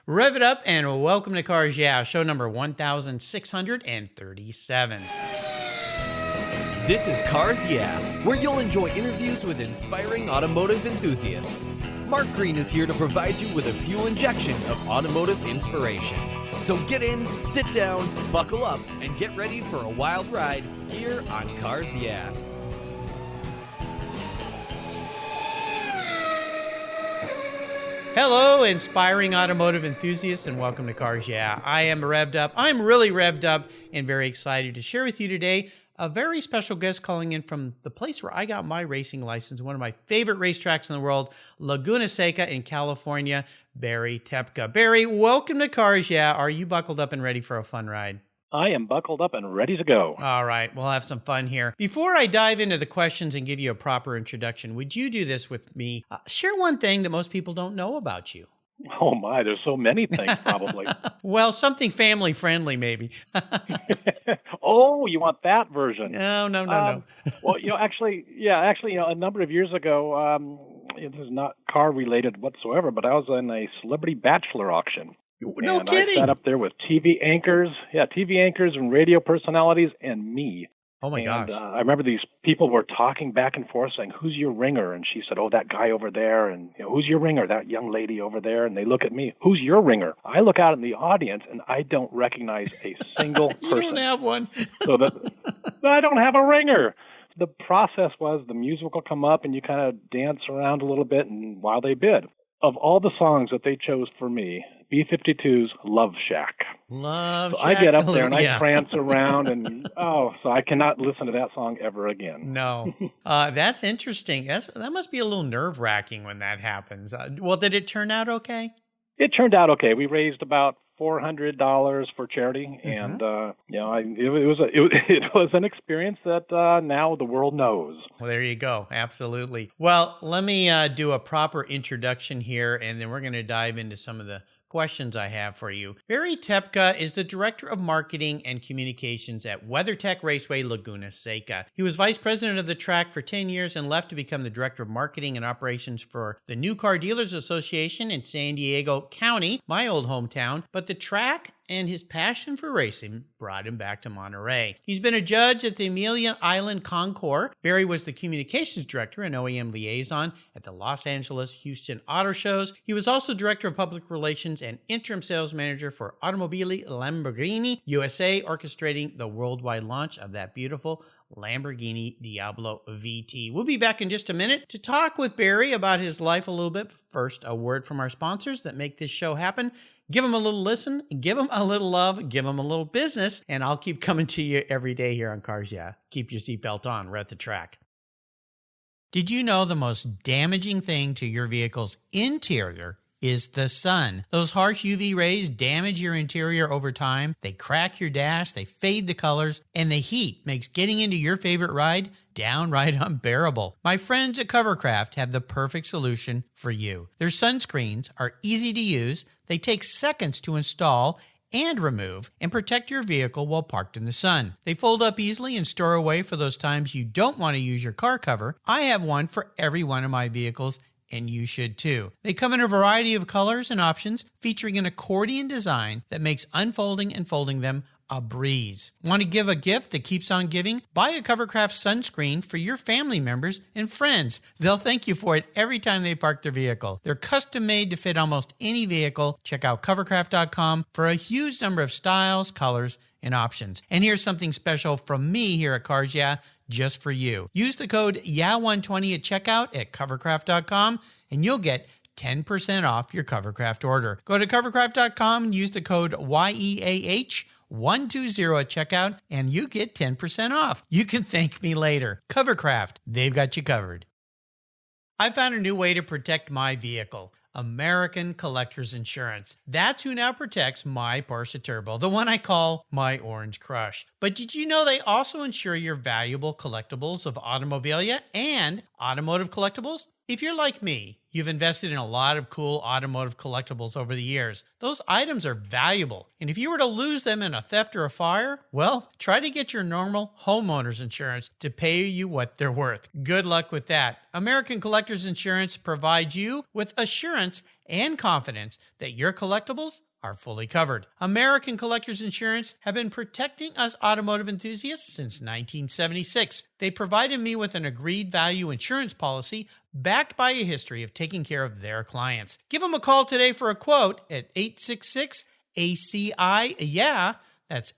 Rev it up and welcome to Cars Yeah, show number 1637. This is Cars Yeah, where you'll enjoy interviews with inspiring automotive enthusiasts. Mark Green is here to provide you with a fuel injection of automotive inspiration. So get in, sit down, buckle up, and get ready for a wild ride here on Cars Yeah. Hello, inspiring automotive enthusiasts, and welcome to Cars Yeah. I am revved up. I'm really revved up and very excited to share with you today a very special guest calling in from the place where I got my racing license, one of my favorite racetracks in the world, Laguna Seca in California, Barry Toepke. Barry, welcome to Cars Yeah. Are you buckled up and ready for a fun ride? I am buckled up and ready to go. All right, we'll have some fun here. Before I dive into the questions and give you a proper introduction, would you do this with me? Share one thing that most people don't know about you. Oh my, there's so many things probably. Well, something family friendly maybe. Oh, you want that version? No. Well, actually, a number of years ago, this is not car related whatsoever, but I was in a celebrity bachelor auction. No and kidding. I sat up there with TV anchors and radio personalities and me. Oh my gosh. I remember these people were talking back and forth saying, "Who's your ringer?" And she said, "Oh, that guy over there." And, "Who's your ringer?" "That young lady over there." And they look at me, "Who's your ringer?" I look out in the audience and I don't recognize a single person. You don't have one. So I don't have a ringer. The process was the music will come up and you kind of dance around a little bit and while they bid. Of all the songs that they chose for me, B-52's Love Shack. Love Shack. I get up there and I Yeah. prance around and, so I cannot listen to that song ever again. No. That's interesting. That must be a little nerve-wracking when that happens. Well, did it turn out okay? It turned out okay. We raised about $400 for charity, and it was an experience that now the world knows. Well, there you go. Absolutely. Well, let me do a proper introduction here, and then we're going to dive into some of the questions I have for you. Barry Toepke is the Director of Marketing and Communications at WeatherTech Raceway Laguna Seca. He was Vice President of the track for 10 years and left to become the Director of Marketing and Operations for the New Car Dealers Association in San Diego County, my old hometown, but the track and his passion for racing brought him back to Monterey. He's been a judge at the Amelia Island Concours. Barry was the communications director and OEM liaison at the Los Angeles Houston Auto Shows. He was also director of public relations and interim sales manager for Automobili Lamborghini USA, orchestrating the worldwide launch of that beautiful Lamborghini Diablo VT. We'll be back in just a minute to talk with Barry about his life a little bit. First, a word from our sponsors that make this show happen. Give them a little listen, give them a little love, give them a little business, and I'll keep coming to you every day here on Cars Yeah. Keep your seatbelt on. We're at the track. Did you know the most damaging thing to your vehicle's interior is the sun? Those harsh UV rays damage your interior over time. They crack your dash, they fade the colors, and the heat makes getting into your favorite ride downright unbearable. My friends at Covercraft have the perfect solution for you. Their sunscreens are easy to use. They take seconds to install and remove and protect your vehicle while parked in the sun. They fold up easily and store away for those times you don't want to use your car cover. I have one for every one of my vehicles, and you should too. They come in a variety of colors and options, featuring an accordion design that makes unfolding and folding them a breeze. Want to give a gift that keeps on giving? Buy a Covercraft sunscreen for your family members and friends. They'll thank you for it every time they park their vehicle. They're custom made to fit almost any vehicle. Check out covercraft.com for a huge number of styles, colors, and options. And here's something special from me here at Cars Yeah, just for you. Use the code YEAH120 at checkout at covercraft.com and you'll get 10% off your Covercraft order. Go to covercraft.com and use the code YEAH120 at checkout and you get 10% off. You can thank me later. Covercraft, they've got you covered. I found a new way to protect my vehicle. American Collectors Insurance. That's who now protects my Porsche Turbo, the one I call my Orange Crush. But did you know they also insure your valuable collectibles of automobilia and automotive collectibles? If you're like me, You've invested in a lot of cool automotive collectibles over the years. Those items are valuable, and if you were to lose them in a theft or a fire, well, try to get your normal homeowner's insurance to pay you what they're worth. Good luck with that. American Collectors Insurance provides you with assurance and confidence that your collectibles are fully covered. American Collectors Insurance have been protecting us automotive enthusiasts since 1976. They provided me with an agreed value insurance policy backed by a history of taking care of their clients. Give them a call today for a quote at 866-ACI. Yeah, that's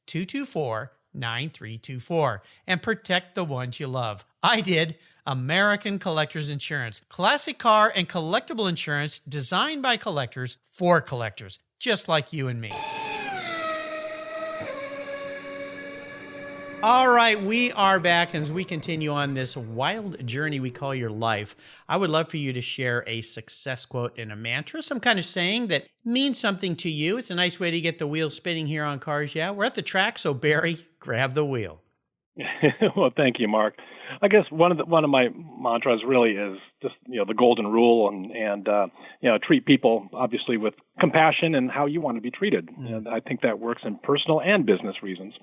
866-224-9324. And protect the ones you love. I did. American Collectors Insurance. Classic car and collectible insurance designed by collectors for collectors, just like you and me. All right, we are back as we continue on this wild journey we call your life. I would love for you to share a success quote and a mantra, some kind of saying that means something to you. It's a nice way to get the wheels spinning here on Cars Yeah. We're at the track, so Barry, grab the wheel. Well, thank you, Mark. I guess one of my mantras really is just the golden rule and treat people obviously with compassion and how you want to be treated. And I think that works in personal and business reasons.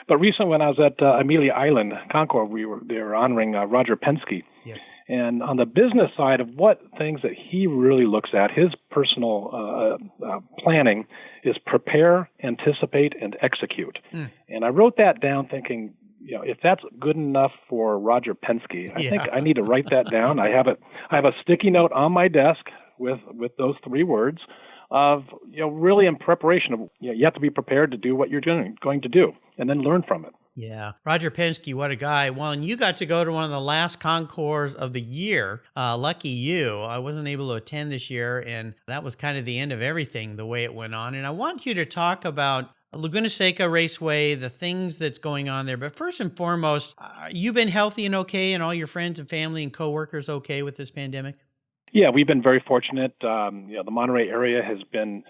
But recently, when I was at Amelia Island, Concord, they were honoring Roger Penske. Yes. And on the business side of what things that he really looks at, his personal planning is prepare, anticipate, and execute. And I wrote that down thinking, if that's good enough for Roger Penske, I think I need to write that down. I have a sticky note on my desk with those three words of really in preparation of you have to be prepared to do what you're going to do and then learn from it. Yeah. Roger Penske, what a guy. Well, and you got to go to one of the last concours of the year. Lucky you. I wasn't able to attend this year, and that was kind of the end of everything, the way it went on. And I want you to talk about Laguna Seca Raceway, the things that's going on there. But first and foremost, you've been healthy and okay, and all your friends and family and coworkers okay with this pandemic? Yeah, we've been very fortunate. The Monterey area has been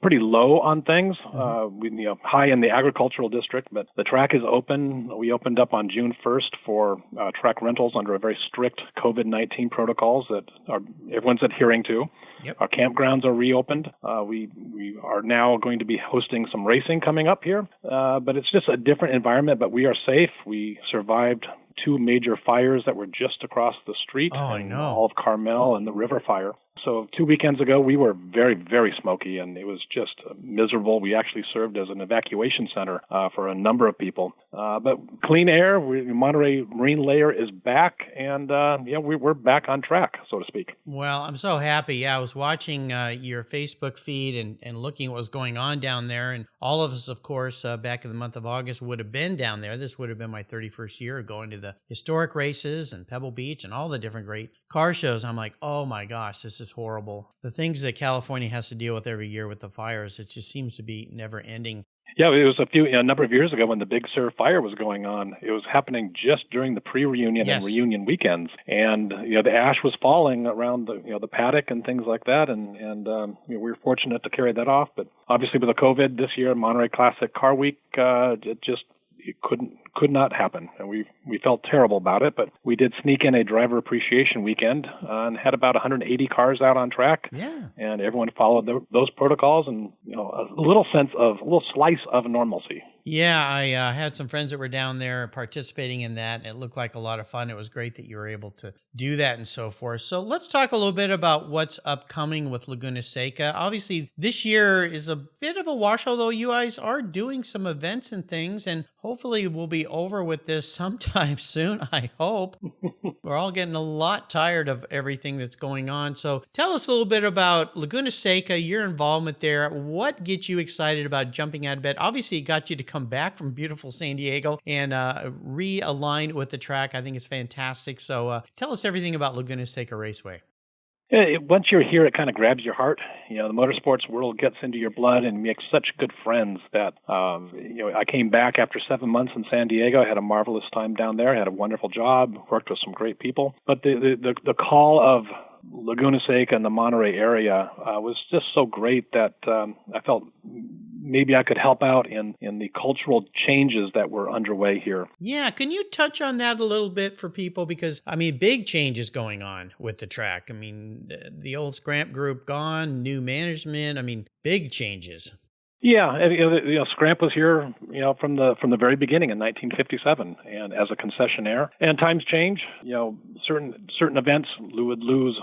pretty low on things. High in the agricultural district, but the track is open. We opened up on June 1st for track rentals under a very strict COVID-19 protocols that everyone's adhering to. Yep. Our campgrounds are reopened. We are now going to be hosting some racing coming up here, but it's just a different environment. But we are safe. We survived two major fires that were just across the street. Oh, I know. All of Carmel and the river fire. So 2 weekends ago, we were very, very smoky, and it was just miserable. We actually served as an evacuation center for a number of people. But clean air, Monterey Marine Layer is back, and we're back on track, so to speak. Well, I'm so happy. Yeah, I was watching your Facebook feed and looking at what was going on down there. And all of us, of course, back in the month of August would have been down there. This would have been my 31st year going to the historic races and Pebble Beach and all the different great car shows. I'm like, oh my gosh, this is horrible. The things that California has to deal with every year with the fires, it just seems to be never ending. Yeah, it was a number of years ago when the Big Sur fire was going on. It was happening just during the pre-reunion and reunion weekends, and the ash was falling around the paddock and things like that, and we were fortunate to carry that off. But obviously, with the COVID this year, Monterey Classic Car Week, it could not happen, and we felt terrible about it. But we did sneak in a driver appreciation weekend and had about 180 cars out on track. Yeah, and everyone followed those protocols, and a little slice of normalcy. Yeah, I had some friends that were down there participating in that, and it looked like a lot of fun. It was great that you were able to do that and so forth. So let's talk a little bit about what's upcoming with Laguna Seca. Obviously, this year is a bit of a wash, although you guys are doing some events and things, and hopefully we'll be over with this sometime soon, I hope. We're all getting a lot tired of everything that's going on. So tell us a little bit about Laguna Seca, your involvement there. What gets you excited about jumping out of bed? Obviously, it got you to come back from beautiful San Diego and realign with the track. I think it's fantastic. So tell us everything about Laguna Seca Raceway. Once you're here, it kind of grabs your heart. The motorsports world gets into your blood and makes such good friends that, I came back after 7 months in San Diego. I had a marvelous time down there. I had a wonderful job, worked with some great people. But the call of Laguna Seca and the Monterey area was just so great that I felt maybe I could help out in the cultural changes that were underway here. Yeah, can you touch on that a little bit for people? Because, I mean, big changes going on with the track. I mean, the old Scramp group gone, new management. I mean, big changes. Yeah, and, Scramp was here, from the very beginning in 1957, and as a concessionaire. And times change. Certain events would lose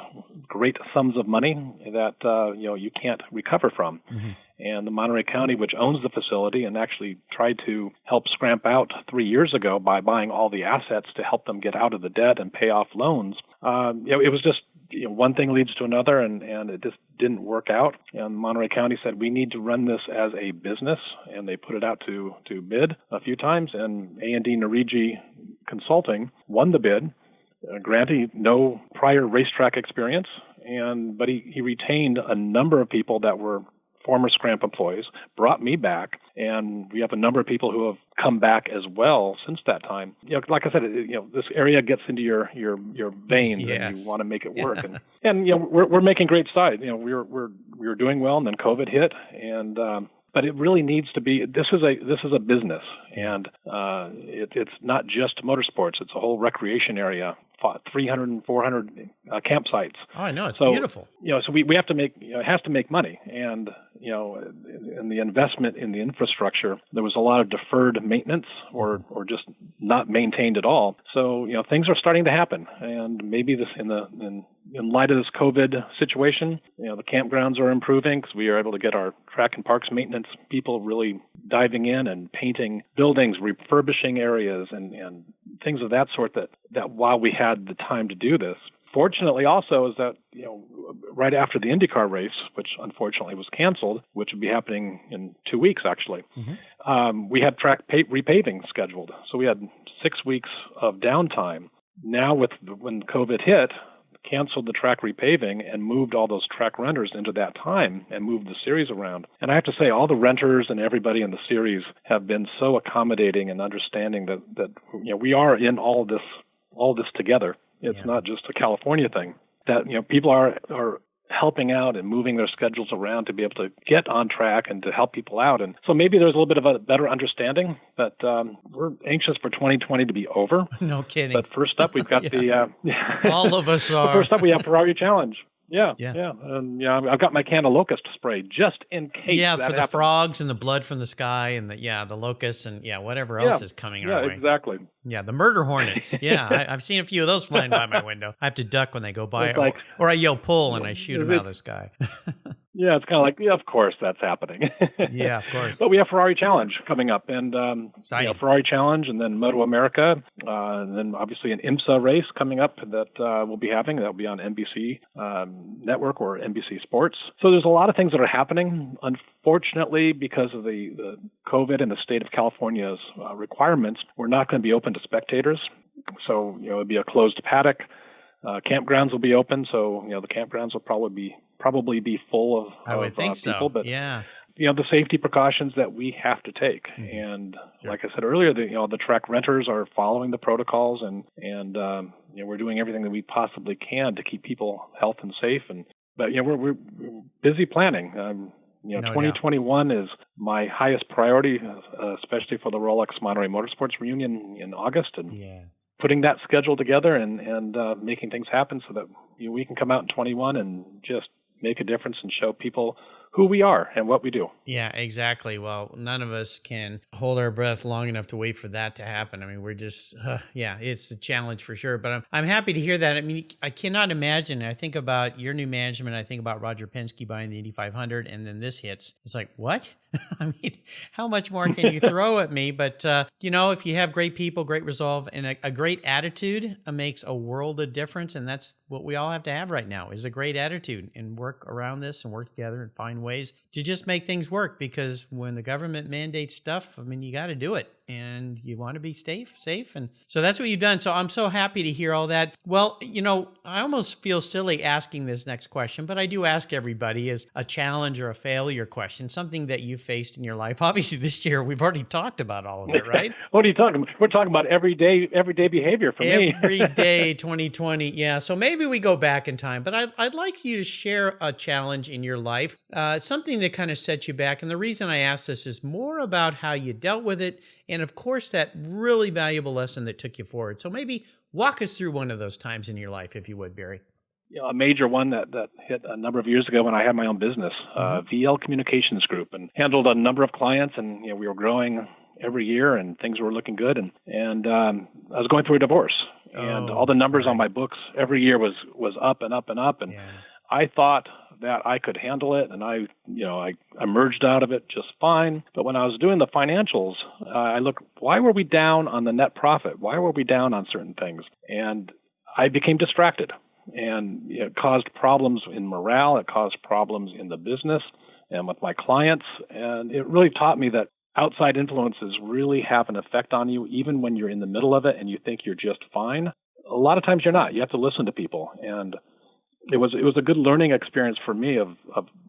great sums of money that you can't recover from. Mm-hmm. And the Monterey County, which owns the facility and actually tried to help Scramp out 3 years ago by buying all the assets to help them get out of the debt and pay off loans. It was just one thing leads to another, and it just didn't work out. And Monterey County said, we need to run this as a business, and they put it out to bid a few times, and A&D Norigi Consulting won the bid. Granted, no prior racetrack experience, but he retained a number of people that were former Scramp employees, brought me back, and we have a number of people who have come back as well since that time. Like I said, this area gets into your veins, yes, and you want to make it work. Yeah. And we're making great strides. We were doing well, and then COVID hit, and but it really needs to be. This is a business, and it's not just motorsports. It's a whole recreation area. 300 and 400 campsites. Oh, I know. It's beautiful. So we have to make, it has to make money. And, in the investment in the infrastructure, there was a lot of deferred maintenance or just not maintained at all. So, things are starting to happen. And maybe this in light of this COVID situation, the campgrounds are improving because we are able to get our track and parks maintenance people really diving in and painting buildings, refurbishing areas and things of that sort that while we had the time to do this. Fortunately also is that, right after the IndyCar race, which unfortunately was canceled, which would be happening in 2 weeks actually, mm-hmm. We had track repaving scheduled. So we had 6 weeks of downtime. Now when COVID hit, canceled the track repaving and moved all those track renters into that time and moved the series around. And I have to say, all the renters and everybody in the series have been so accommodating and understanding that we are in all this together. It's not just a California thing. That people are helping out and moving their schedules around to be able to get on track and to help people out. And so maybe there's a little bit of a better understanding, but we're anxious for 2020 to be over. No kidding. But first up, we've got all of us are. First up, we have Ferrari Challenge. Yeah. And I've got my can of locust spray just in case. Yeah, that for the happens. Frogs and the blood from the sky and the locusts and whatever else is coming our way. Yeah, exactly. Yeah, the murder hornets. Yeah, I've seen a few of those flying by my window. I have to duck when they go by, or I yell pull and I shoot them out of the sky. Yeah, it's kind of like, of course that's happening. Yeah, of course. But we have Ferrari Challenge coming up, and Ferrari Challenge, and then Moto America, and then obviously an IMSA race coming up that we'll be having. That'll be on NBC Network or NBC Sports. So there's a lot of things that are happening. Unfortunately, because of the COVID and the state of California's requirements, we're not going to be open to spectators. So it'll be a closed paddock. Campgrounds will be open, so the campgrounds will probably be full of I would think people. so. But yeah, the safety precautions that we have to take, and like I said earlier, the track renters are following the protocols, and we're doing everything that we possibly can to keep people health and safe. But we're busy planning. 2021 is my highest priority, especially for the Rolex Monterey Motorsports reunion in August, and putting that schedule together and making things happen so that we can come out in 21 and just make a difference and show people who we are and what we do. Yeah, exactly. Well, none of us can hold our breath long enough to wait for that to happen. I mean, we're just, it's a challenge for sure. But I'm happy to hear that. I mean, I cannot imagine. I think about your new management. I think about Roger Penske buying the Indy 500, and then this hits. It's like, what? I mean, how much more can you throw at me? But, if you have great people, great resolve, and a great attitude, it makes a world of difference. And that's what we all have to have right now, is a great attitude, and work around this and work together and find ways to just make things work. Because when the government mandates stuff, I mean, you got to do it. and you want to be safe. And so that's what you've done. So I'm so happy to hear all that. Well, I almost feel silly asking this next question, but I do ask everybody as a challenge or a failure question, something that you faced in your life. Obviously this year, we've already talked about all of it, right? What are you talking about? We're talking about everyday behavior for me. Every day, 2020. Yeah. So maybe we go back in time, but I'd like you to share a challenge in your life, something that kind of set you back. And the reason I ask this is more about how you dealt with it. And of course, that really valuable lesson that took you forward. So maybe walk us through one of those times in your life, if you would, Barry. A major one that hit a number of years ago when I had my own business, VL Communications Group, and handled a number of clients, and we were growing every year, and things were looking good, and I was going through a divorce, and all the numbers on my books every year was up and up and up, and I thought that I could handle it, and I emerged out of it just fine. But when I was doing the financials, I looked, why were we down on the net profit? Why were we down on certain things? And I became distracted. And it caused problems in morale. It caused problems in the business and with my clients. And it really taught me that outside influences really have an effect on you, even when you're in the middle of it and you think you're just fine. A lot of times you're not. You have to listen to people. And it was a good learning experience for me of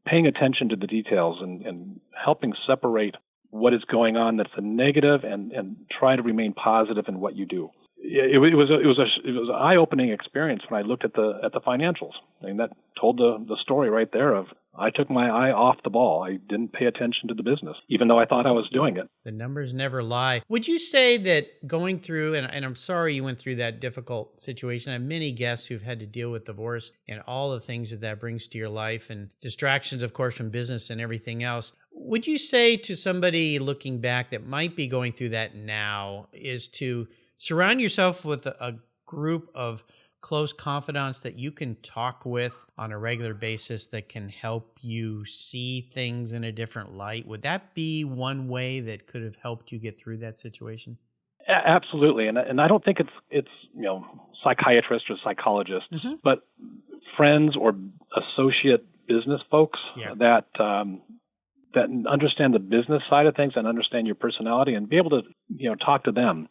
paying attention to the details and helping separate what is going on that's a negative and try to remain positive in what you do. It was an eye-opening experience when I looked at the financials. I mean, that told the story right there of I took my eye off the ball. I didn't pay attention to the business, even though I thought I was doing it. The numbers never lie. Would you say that going through, and I'm sorry you went through that difficult situation. I have many guests who've had to deal with divorce and all the things that brings to your life and distractions, of course, from business and everything else. Would you say to somebody looking back that might be going through that now is to surround yourself with a group of close confidants that you can talk with on a regular basis that can help you see things in a different light? Would that be one way that could have helped you get through that situation? Absolutely. And I don't think it's psychiatrists or psychologists, but friends or associate business folks that understand the business side of things and understand your personality and be able to, talk to them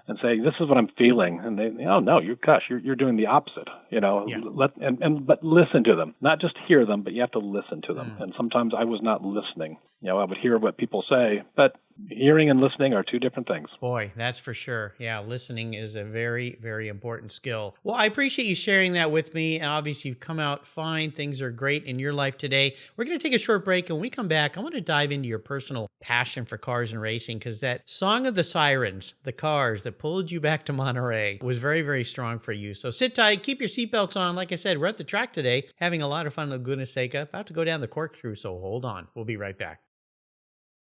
and say, this is what I'm feeling. And they, oh no, you're doing the opposite, but listen to them, not just hear them, but you have to listen to them. And sometimes I was not listening. I would hear what people say, but hearing and listening are two different things. Boy, that's for sure. Yeah, listening is a very, very important skill. Well, I appreciate you sharing that with me. Obviously, you've come out fine. Things are great in your life today. We're going to take a short break, and when we come back, I want to dive into your personal passion for cars and racing, because that song of the sirens, the cars that pulled you back to Monterey, was very, very strong for you. So sit tight, keep your seatbelts on. Like I said, we're at the track today, having a lot of fun at Laguna Seca, about to go down the corkscrew, so hold on. We'll be right back.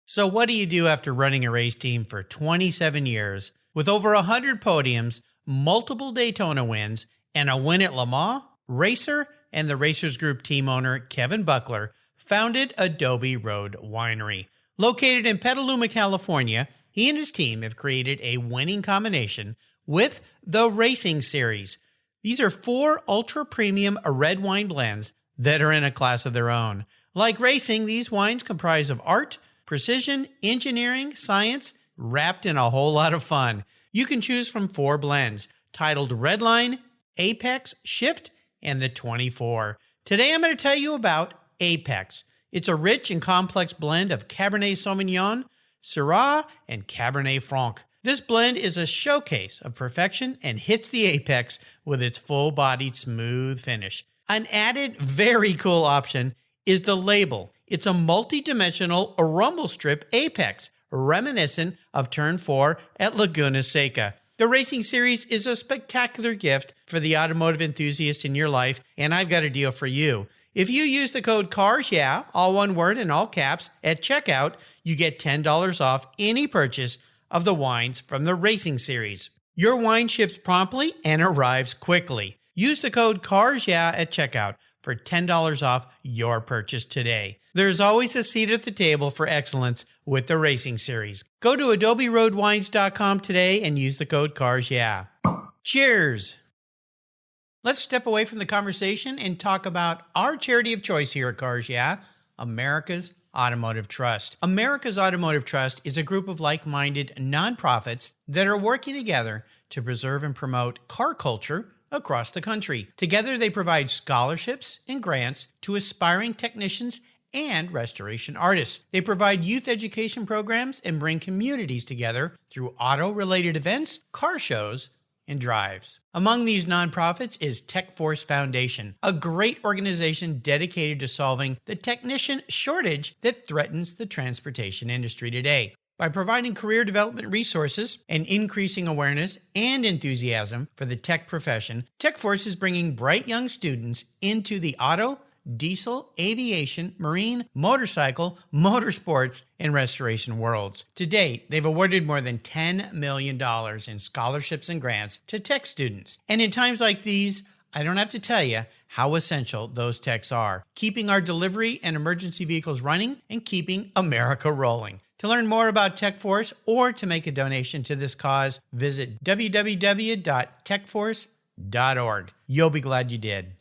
So what do you do after running a race team for 27 years with over 100 podiums, multiple Daytona wins, and a win at Le Mans? Racer and the Racers Group team owner Kevin Buckler founded Adobe Road Winery. Located in Petaluma, California, he and his team have created a winning combination with the Racing Series. These are 4 ultra-premium red wine blends that are in a class of their own. Like racing, these wines comprise of art, precision, engineering, science, wrapped in a whole lot of fun. You can choose from 4 blends, titled Redline, Apex, Shift, and the 24. Today I'm going to tell you about Apex. It's a rich and complex blend of Cabernet Sauvignon, Syrah, and Cabernet Franc. This blend is a showcase of perfection and hits the apex with its full-bodied, smooth finish. An added, very cool option is the label. It's a multi-dimensional rumble strip apex, reminiscent of Turn 4 at Laguna Seca. The Racing Series is a spectacular gift for the automotive enthusiast in your life, and I've got a deal for you. If you use the code CARS, all one word in all caps, at checkout, you get $10 off any purchase of the wines from the Racing Series. Your wine ships promptly and arrives quickly. Use the code CARS, at checkout for $10 off your purchase today. There's always a seat at the table for excellence with the Racing Series. Go to adoberoadwines.com today and use the code CARS, Cheers! Let's step away from the conversation and talk about our charity of choice here at Cars, America's Automotive Trust. America's Automotive Trust is a group of like-minded nonprofits that are working together to preserve and promote car culture across the country. Together, they provide scholarships and grants to aspiring technicians and restoration artists. They provide youth education programs and bring communities together through auto-related events, car shows, and drives. Among these nonprofits is TechForce Foundation, a great organization dedicated to solving the technician shortage that threatens the transportation industry today. By providing career development resources and increasing awareness and enthusiasm for the tech profession, TechForce is bringing bright young students into the auto, diesel, aviation, marine, motorcycle, motorsports, and restoration worlds. To date, they've awarded more than $10 million in scholarships and grants to tech students. And in times like these, I don't have to tell you how essential those techs are, keeping our delivery and emergency vehicles running and keeping America rolling. To learn more about TechForce or to make a donation to this cause, visit www.techforce.org. You'll be glad you did.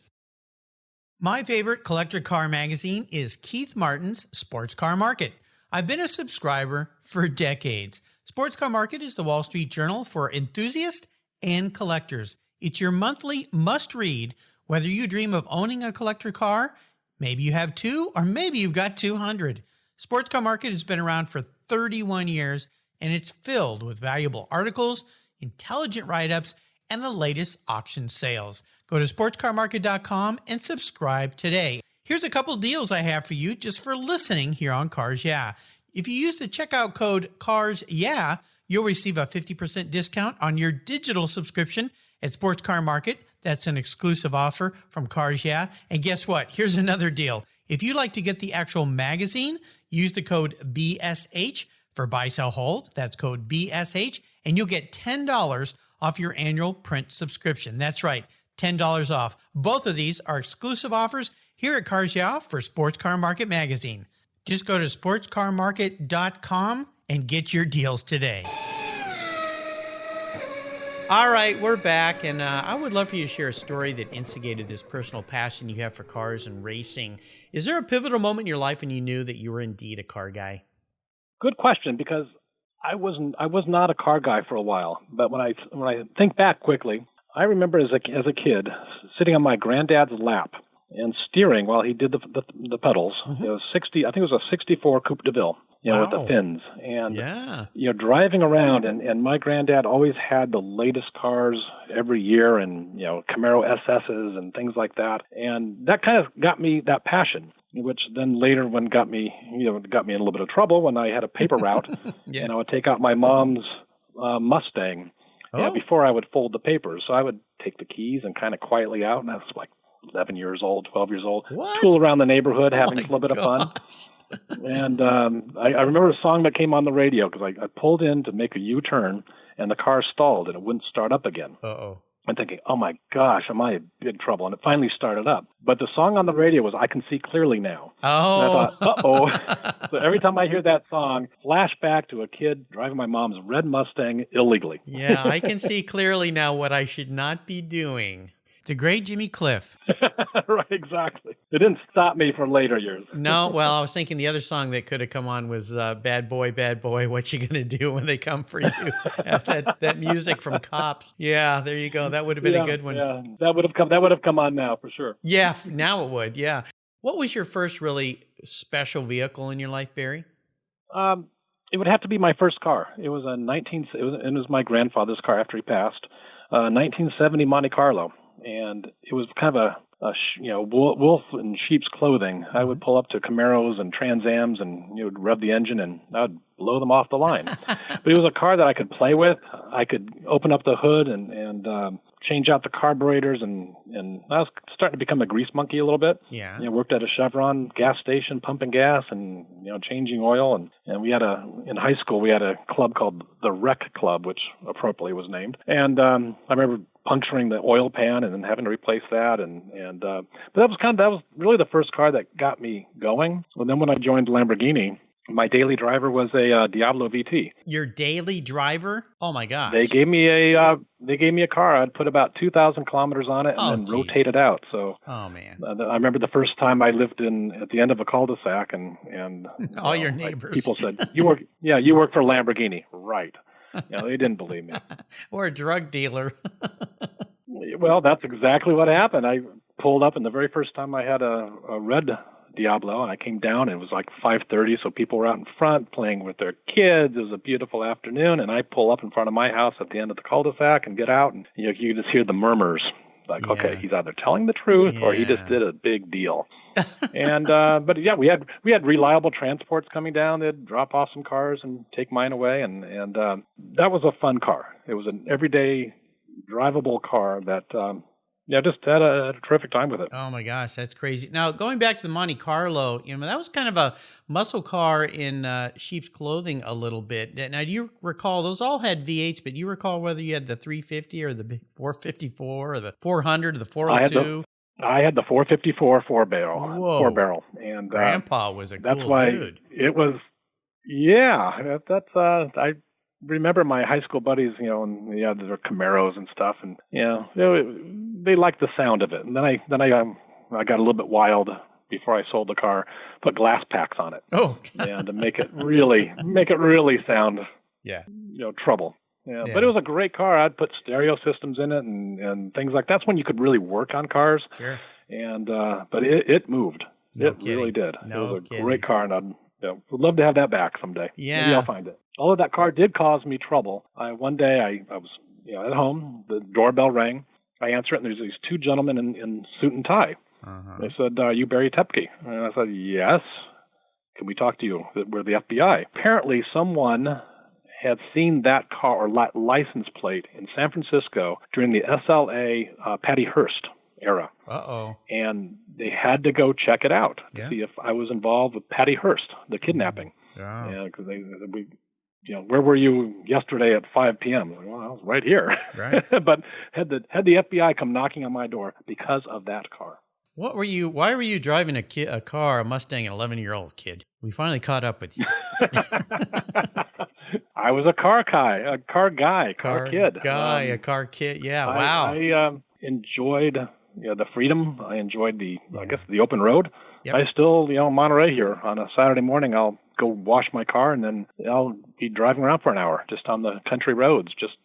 My favorite collector car magazine is Keith Martin's Sports Car Market. I've been a subscriber for decades. Sports Car Market is the Wall Street Journal for enthusiasts and collectors. It's your monthly must-read, whether you dream of owning a collector car, maybe you have two, or maybe you've got 200. Sports Car Market has been around for 31 years, and it's filled with valuable articles, intelligent write-ups, and the latest auction sales. Go to sportscarmarket.com and subscribe today. Here's a couple deals I have for you just for listening here on Cars Yeah. If you use the checkout code Cars Yeah, you'll receive a 50% discount on your digital subscription at Sports Car Market. That's an exclusive offer from Cars Yeah. And guess what? Here's another deal. If you'd like to get the actual magazine, use the code BSH for Buy, Sell, Hold. That's code BSH, and you'll get $10 off your annual print subscription. That's right, $10 off. Both of these are exclusive offers here at Cars Yeah for Sports Car Market Magazine. Just go to sportscarmarket.com and get your deals today. All right, we're back, and I would love for you to share a story that instigated this personal passion you have for cars and racing. Is there a pivotal moment in your life when you knew that you were indeed a car guy? Good question, because I was not a car guy for a while. But when I think back quickly, I remember as a kid sitting on my granddad's lap and steering while he did the pedals. Mm-hmm. It was I think it was a '64 Coupe de Ville, wow, with the fins, and driving around. And my granddad always had the latest cars every year, and Camaro SSs and things like that. And that kind of got me that passion, which then later got me in a little bit of trouble when I had a paper route, and I would take out my mom's Mustang before I would fold the papers. So I would take the keys and kind of quietly out, and I was like 11 years old, 12 years old, school around the neighborhood, having a little bit of fun. And I remember a song that came on the radio because I pulled in to make a U-turn, and the car stalled, and it wouldn't start up again. Uh-oh. I'm thinking, oh my gosh, am I in big trouble? And it finally started up. But the song on the radio was I Can See Clearly Now. Oh. And I thought, uh-oh. So every time I hear that song, flashback to a kid driving my mom's red Mustang illegally. Yeah, I can see clearly now what I should not be doing. The great Jimmy Cliff. Right, exactly. It didn't stop me for later years. No, well, I was thinking the other song that could have come on was Bad Boy, What You Gonna Do When They Come For You? that music from Cops. Yeah, there you go. That would have been a good one. Yeah, that would have come on now for sure. Yeah, now it would, yeah. What was your first really special vehicle in your life, Barry? It would have to be my first car. It was it was my grandfather's car after he passed, 1970 Monte Carlo. And it was kind of a wolf in sheep's clothing. I would pull up to Camaros and Trans Ams and rev the engine, and I would blow them off the line. But it was a car that I could play with. I could open up the hood and change out the carburetors, and I was starting to become a grease monkey a little bit. Yeah. Worked at a Chevron gas station pumping gas and changing oil, and we had in high school we had a club called the Rec Club, which appropriately was named. And I remember puncturing the oil pan and then having to replace that, but that was really the first car that got me going. And then when I joined Lamborghini, My daily driver was a Diablo VT. Your daily driver? Oh my gosh. They gave me a car. I'd put about 2,000 kilometers on it and then rotate it out. So oh man. I remember the first time I lived at the end of a cul-de-sac and all your neighbors. People said, you work for Lamborghini. Right. They didn't believe me. Or a drug dealer. Well, that's exactly what happened. I pulled up, and the very first time I had a red Diablo, and I came down, and it was like 5:30, so people were out in front playing with their kids. It was a beautiful afternoon, and I pull up in front of my house at the end of the cul-de-sac and get out, and you just hear the murmurs, like, okay, he's either telling the truth or he just did a big deal. And but yeah, we had reliable transports coming down. They'd drop off some cars and take mine away, and that was a fun car. It was an everyday drivable car that just had a terrific time with it. Oh my gosh, that's crazy. Now, going back to the Monte Carlo, that was kind of a muscle car in sheep's clothing a little bit. Now, do you recall, those all had V8s, but you recall whether you had the 350 or the big 454 or the 400 or the 402? I had the 454 four barrel. And Grandpa was a cool that's why dude. It was, I remember my high school buddies, and their Camaros and stuff, and they liked the sound of it. And then I got a little bit wild before I sold the car, put glass packs on it. Oh, and to make it really sound, trouble. Yeah, but it was a great car. I'd put stereo systems in it and things like that. That's when you could really work on cars. Sure. And but it moved. Really did. It was a great car, and I'd would love to have that back someday. Yeah. Maybe I'll find it. Although that car did cause me trouble. One day I was at home. The doorbell rang. I answer it, and there's these two gentlemen in suit and tie. Uh-huh. They said, "Are you Barry Toepke?" And I said, "Yes. Can we talk to you? We're the FBI." Apparently, someone had seen that car or license plate in San Francisco during the SLA Patty Hearst era. Uh-oh. And they had to go check it out to see if I was involved with Patty Hearst, the kidnapping. Yeah. Because where were you yesterday at 5 p.m.? Like, well, I was right here. Right. But had the FBI come knocking on my door because of that car. Why were you driving a car, a Mustang, an 11-year-old kid? We finally caught up with you. I was a car guy, a car kid. A car kid. Yeah, wow. I enjoyed the freedom. I enjoyed the open road. Yep. I still, Monterey here on a Saturday morning, I'll go wash my car and then I'll be driving around for an hour just on the country roads. Just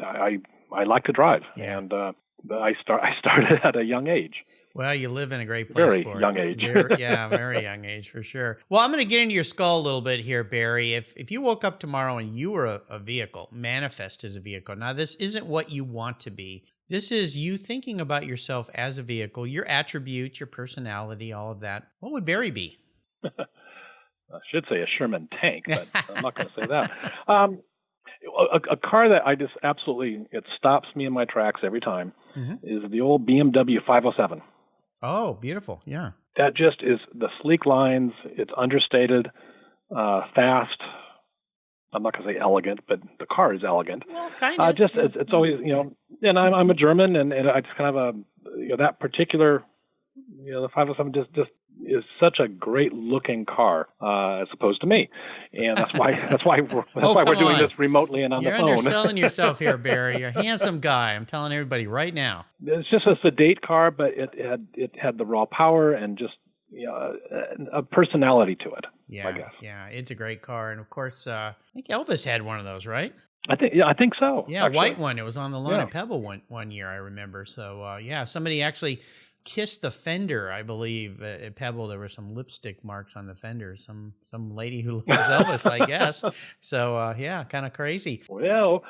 I like to drive, and I started at a young age. Well, you live in a great place for it. Young age. Very young age for sure. Well, I'm going to get into your skull a little bit here, Barry. If you woke up tomorrow and you were a vehicle, manifest as a vehicle. Now, this isn't what you want to be. This is you thinking about yourself as a vehicle, your attributes, your personality, all of that. What would Barry be? I should say a Sherman tank, but I'm not going to say that. A car that I just absolutely, it stops me in my tracks every time is the old BMW 507. Oh, beautiful. Yeah. That just is the sleek lines. It's understated, fast. I'm not going to say elegant, but the car is elegant. Well, kind of. It's always, and I'm a German, and I just kind of that particular, the 507 just is such a great looking car as opposed to me, and that's why we're doing this remotely and on the phone. You're underselling yourself here, Barry. You're a handsome guy. I'm telling everybody right now. It's just a sedate car, but it had the raw power and just a personality to it. Yeah, I guess. Yeah, it's a great car, and of course, I think Elvis had one of those, right? I think so. Yeah, actually. White one. It was on the lawn at Pebble one year, I remember. So somebody actually kissed the fender, I believe, at Pebble. There were some lipstick marks on the fender. Some lady who loves Elvis, I guess. So kind of crazy. Well,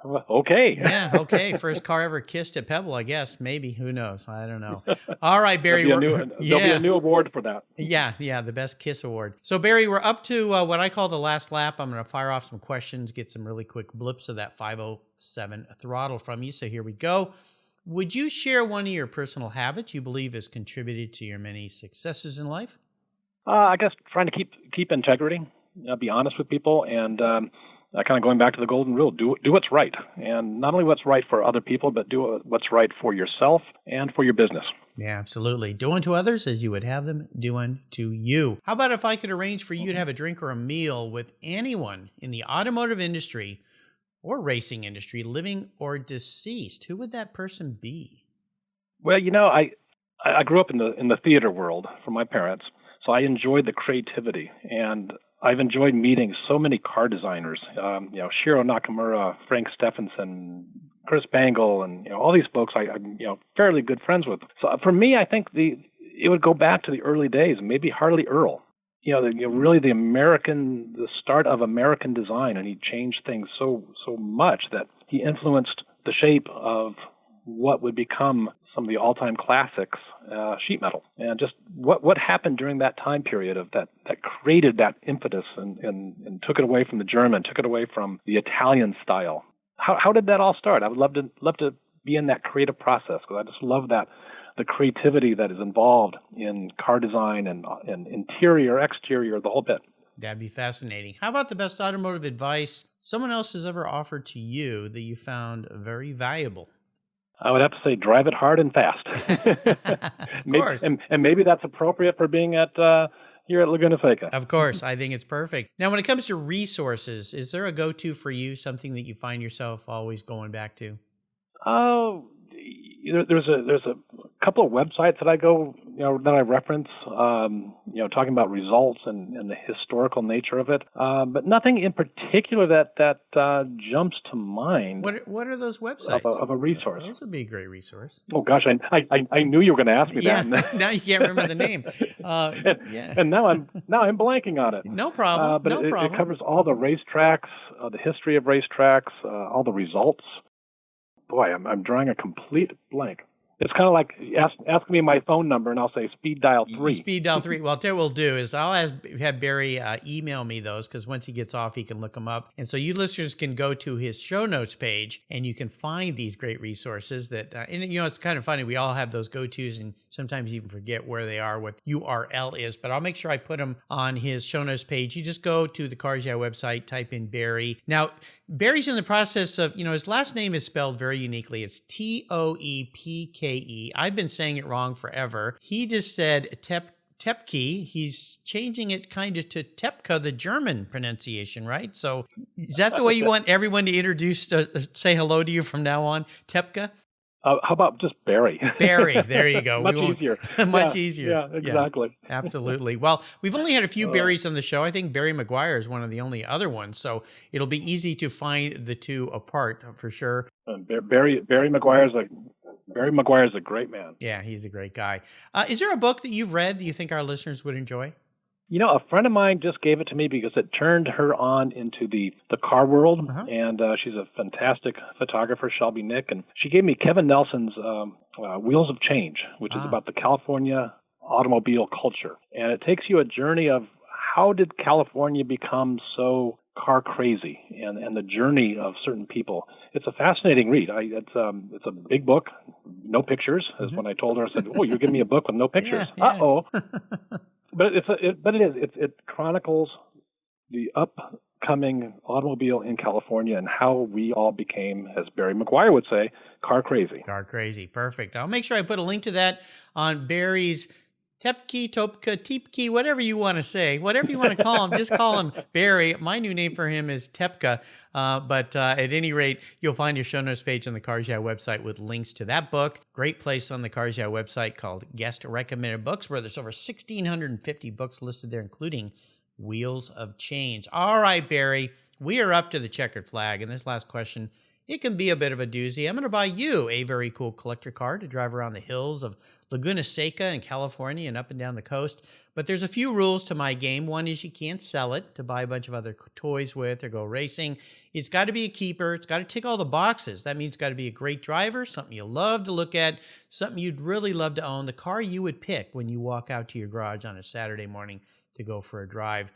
okay. Yeah, okay. First car ever kissed at Pebble, I guess. Maybe. Who knows? I don't know. All right, Barry. There'll be a new award for that. Yeah, the best kiss award. So, Barry, we're up to what I call the last lap. I'm going to fire off some questions, get some really quick blips of that 507 throttle from you. So here we go. Would you share one of your personal habits you believe has contributed to your many successes in life? I guess trying to keep integrity, be honest with people, and kind of going back to the golden rule: do what's right, and not only what's right for other people, but do what's right for yourself and for your business. Yeah, absolutely. Do unto others as you would have them do unto you. How about if I could arrange for you to have a drink or a meal with anyone in the automotive industry or racing industry, living or deceased? Who would that person be? Well, I grew up in the theater world from my parents, so I enjoyed the creativity, and I've enjoyed meeting so many car designers. Shiro Nakamura, Frank Stephenson, Chris Bangle, and all these folks I'm fairly good friends with. So for me, I think it would go back to the early days, maybe Harley Earl. Really the start of American design, and he changed things so much that he influenced the shape of what would become some of the all-time classics, sheet metal, and just what happened during that time period of that created that impetus and took it away from the German, took it away from the Italian style. How did that all start? I would love to be in that creative process, because I just love that the creativity that is involved in car design and interior, exterior, the whole bit. That'd be fascinating. How about the best automotive advice someone else has ever offered to you that you found very valuable? I would have to say, drive it hard and fast. Of course. And maybe that's appropriate for being here at Laguna Seca. Of course. I think it's perfect. Now, when it comes to resources, is there a go-to for you, something that you find yourself always going back to? Oh, there's a couple of websites that I go, that I reference, talking about results and the historical nature of it. But nothing in particular that jumps to mind. What are those websites? Of a resource. Those would be a great resource. Oh gosh, I knew you were going to ask me that. Now you can't remember the name. And now I'm blanking on it. No problem. But it covers all the racetracks, the history of racetracks, all the results. Boy, I'm drawing a complete blank. It's kind of like ask me my phone number, and I'll say speed dial 3. Speed dial 3. Well, what we'll do is I'll have Barry email me those, because once he gets off, he can look them up. And so you listeners can go to his show notes page, and you can find these great resources that, and it's kind of funny. We all have those go-tos, and sometimes you even forget where they are, what URL is. But I'll make sure I put them on his show notes page. You just go to the Cars Yeah website, type in Barry. Now, Barry's in the process of, his last name is spelled very uniquely. It's Toepke. I've been saying it wrong forever. He just said Toepke. He's changing it kind of to Toepke, the German pronunciation, right? So is that the way you want everyone to say hello to you from now on? Toepke? How about just Barry? Barry, there you go. Much easier. Much easier. Yeah, exactly. Yeah, absolutely. Well, we've only had a few Barrys on the show. I think Barry Maguire is one of the only other ones, so it'll be easy to find the two apart for sure. Barry Maguire's a great man. Yeah, he's a great guy. Is there a book that you've read that you think our listeners would enjoy? A friend of mine just gave it to me because it turned her on into the car world, and she's a fantastic photographer, Shelby Nick, and she gave me Kevin Nelson's Wheels of Change, which is about the California automobile culture. And it takes you a journey of how did California become so car crazy, and the journey of certain people. It's a fascinating read. It's a big book, no pictures. As when I told her, I said, "Oh, you're giving me a book with no pictures." Yeah. Uh-oh. But it chronicles the upcoming automobile in California and how we all became, as Barry Maguire would say, car crazy. Car crazy. Perfect. I'll make sure I put a link to that on Barry's Toepke, whatever you want to say, whatever you want to call him, just call him Barry. My new name for him is Toepke. But at any rate, you'll find your show notes page on the Cars Yeah website with links to that book. Great place on the Cars Yeah website called Guest Recommended Books, where there's over 1,650 books listed there, including Wheels of Change. All right, Barry, we are up to the checkered flag. And this last question, it can be a bit of a doozy. I'm going to buy you a very cool collector car to drive around the hills of Laguna Seca in California and up and down the coast. But there's a few rules to my game. One is you can't sell it to buy a bunch of other toys with or go racing. It's got to be a keeper. It's got to tick all the boxes. That means it's got to be a great driver, something you love to look at, something you'd really love to own, the car you would pick when you walk out to your garage on a Saturday morning to go for a drive.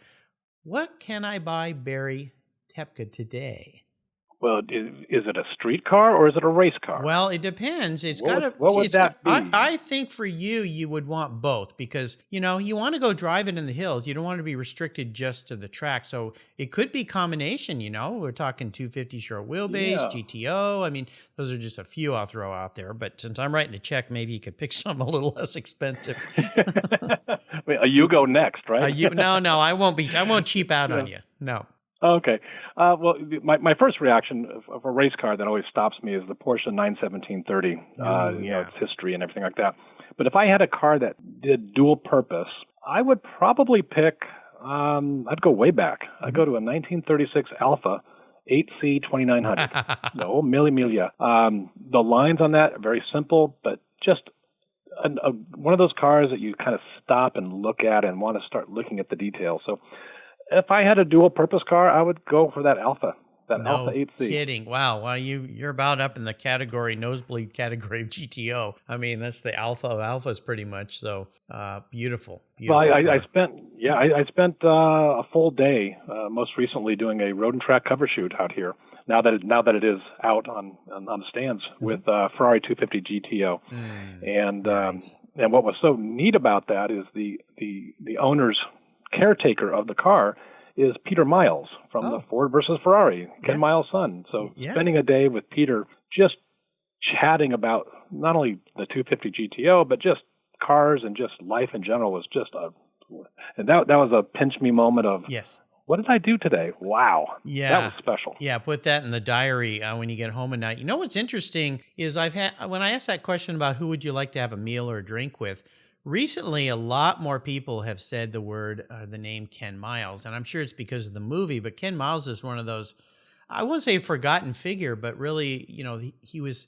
What can I buy Barry Toepke today? Well, is it a street car or is it a race car? Well, it depends. It's What got would, to. what would that be? I think for you, you would want both because you want to go drive it in the hills. You don't want to be restricted just to the track. So it could be combination. We're talking 250 short wheelbase, Yeah. GTO. I mean, those are just a few I'll throw out there. But since I'm writing the check, maybe you could pick something a little less expensive. Wait, you go next, right? No, I won't be. I won't cheap out on you. No. Okay. Well, my first reaction of a race car that always stops me is the Porsche 91730. Its history and everything like that. But if I had a car that did dual purpose, I would probably pick. I'd go way back. I'd go to a 1936 Alpha 8C 2900. No, Mille Miglia. The lines on that are very simple, but just one of those cars that you kind of stop and look at and want to start looking at the details. So if I had a dual purpose car, I would go for that Alpha, Alpha 8C. Kidding. Wow. Well, you're about up in the nosebleed category of GTO. I mean, that's the alpha of alphas pretty much. So beautiful. Well, I spent a full day most recently doing a road and track cover shoot out here. Now that it is out on the stands with Ferrari 250 GTO, and what was so neat about that is the owner's caretaker of the car is Peter Miles from the Ford versus Ferrari, Ken Miles' son. So spending a day with Peter just chatting about not only the 250 GTO, but just cars and just life in general was just and that was a pinch me moment of, what did I do today? Wow. Yeah. That was special. Yeah, put that in the diary when you get home at night. What's interesting is when I asked that question about who would you like to have a meal or a drink with, recently, a lot more people have said the name Ken Miles, and I'm sure it's because of the movie, but Ken Miles is one of those, I wouldn't say forgotten figure, but really, he was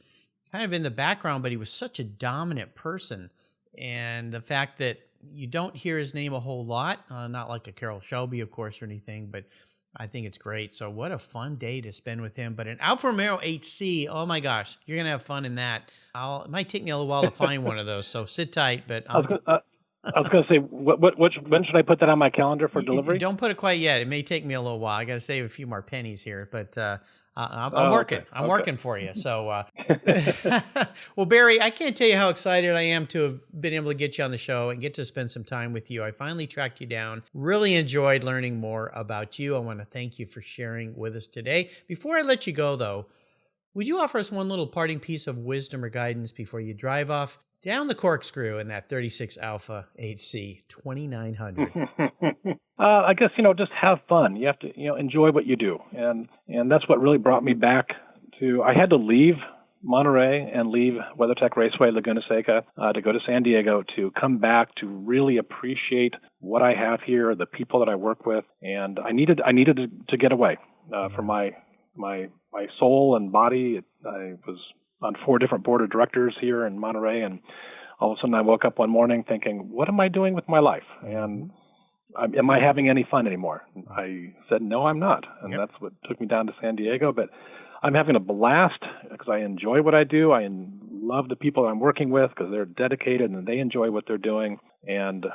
kind of in the background, but he was such a dominant person. And the fact that you don't hear his name a whole lot, not like a Carroll Shelby, of course, or anything, but I think it's great. So what a fun day to spend with him. But an Alfa Romeo 8C, oh my gosh, you're going to have fun in that. It might take me a little while to find one of those, so sit tight. But I was going to say, when should I put that on my calendar for delivery? Don't put it quite yet. It may take me a little while. I got to save a few more pennies here, but I'm working. Okay. I'm working for you. So, well, Barry, I can't tell you how excited I am to have been able to get you on the show and get to spend some time with you. I finally tracked you down. Really enjoyed learning more about you. I want to thank you for sharing with us today. Before I let you go, though, would you offer us one little parting piece of wisdom or guidance before you drive off down the corkscrew in that 36 Alpha 8C 2900? I guess, just have fun. You have to, enjoy what you do. And that's what really brought me back to, I had to leave Monterey and leave WeatherTech Raceway Laguna Seca to go to San Diego to come back to really appreciate what I have here, the people that I work with. And I needed to get away from my soul and body. I was on 4 different board of directors here in Monterey, and all of a sudden I woke up one morning thinking, what am I doing with my life? And am I having any fun anymore? I said, no, I'm not. And that's what took me down to San Diego. But I'm having a blast because I enjoy what I do. I love the people I'm working with because they're dedicated and they enjoy what they're doing. And,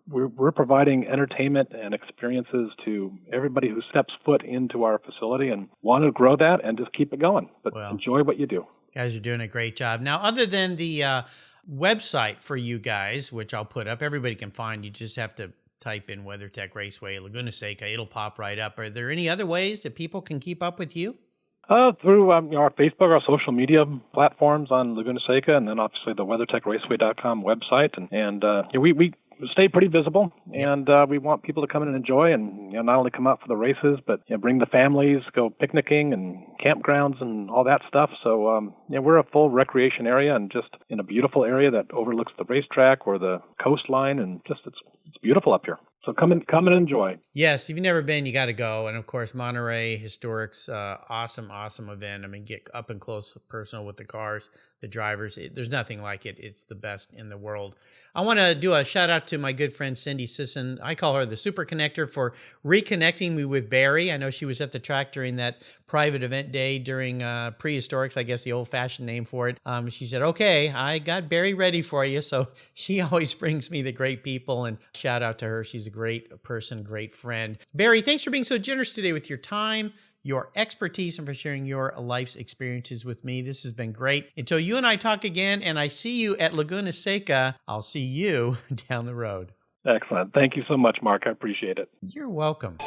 we're providing entertainment and experiences to everybody who steps foot into our facility and want to grow that and just keep it going. But enjoy what you do. Guys are doing a great job. Now, other than the website for you guys, which I'll put up, everybody can find. You just have to type in WeatherTech Raceway Laguna Seca. It'll pop right up. Are there any other ways that people can keep up with you? Through our Facebook, our social media platforms on Laguna Seca, and then obviously the WeatherTechRaceway.com website. And we stay pretty visible, and we want people to come in and enjoy, and not only come out for the races, but bring the families, go picnicking and campgrounds and all that stuff. So we're a full recreation area, and just in a beautiful area that overlooks the racetrack or the coastline, and just it's beautiful up here. So come and enjoy. Yes, if you've never been, you got to go. And of course, Monterey Historic's awesome event. I mean, get up and close, personal with the cars, the drivers. There's nothing like it. It's the best in the world. I want to do a shout out to my good friend Cindy Sisson. I call her the Super Connector for reconnecting me with Barry. I know she was at the track during that private event day during Prehistorics, I guess the old-fashioned name for it. She said, okay, I got Barry ready for you. So she always brings me the great people, and shout out to her. She's a great person, great friend. Barry, thanks for being so generous today with your time, your expertise and for sharing your life's experiences with me. This has been great. Until you and I talk again and I see you at Laguna Seca, I'll see you down the road. Excellent. Thank you so much, Mark. I appreciate it. You're welcome.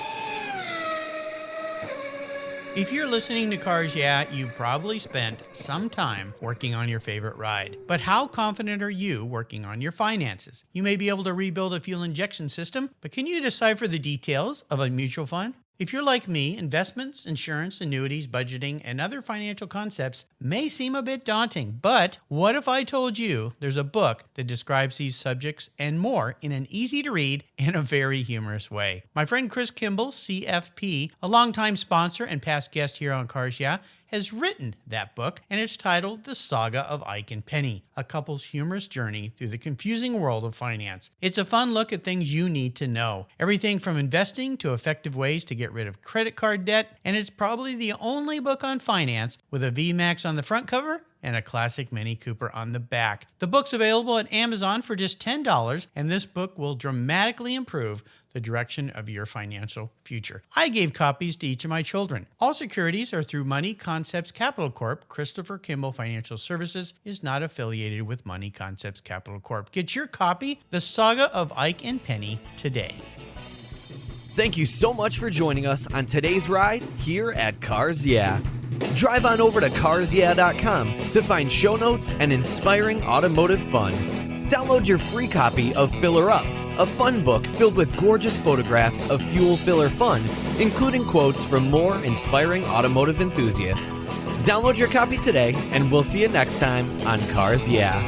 If you're listening to Cars Yeah, you've probably spent some time working on your favorite ride. But how confident are you working on your finances? You may be able to rebuild a fuel injection system, but can you decipher the details of a mutual fund? If you're like me, investments, insurance, annuities, budgeting, and other financial concepts may seem a bit daunting, but what if I told you there's a book that describes these subjects and more in an easy-to-read and a very humorous way? My friend Chris Kimball, CFP, a longtime sponsor and past guest here on Cars Yeah, has written that book, and it's titled The Saga of Ike and Penny, a couple's humorous journey through the confusing world of finance. It's a fun look at things you need to know, everything from investing to effective ways to get rid of credit card debt, and it's probably the only book on finance with a VMAX on the front cover and a classic Mini Cooper on the back. The book's available at Amazon for just $10, and this book will dramatically improve the direction of your financial future. I gave copies to each of my children. All securities are through Money Concepts Capital Corp. Christopher Kimball Financial Services is not affiliated with Money Concepts Capital Corp. Get your copy, The Saga of Ike and Penny, today. Thank you so much for joining us on today's ride here at Cars Yeah. Drive on over to carsyeah.com to find show notes and inspiring automotive fun. Download your free copy of Filler Up, a fun book filled with gorgeous photographs of fuel filler fun, including quotes from more inspiring automotive enthusiasts. Download your copy today, and we'll see you next time on Cars Yeah.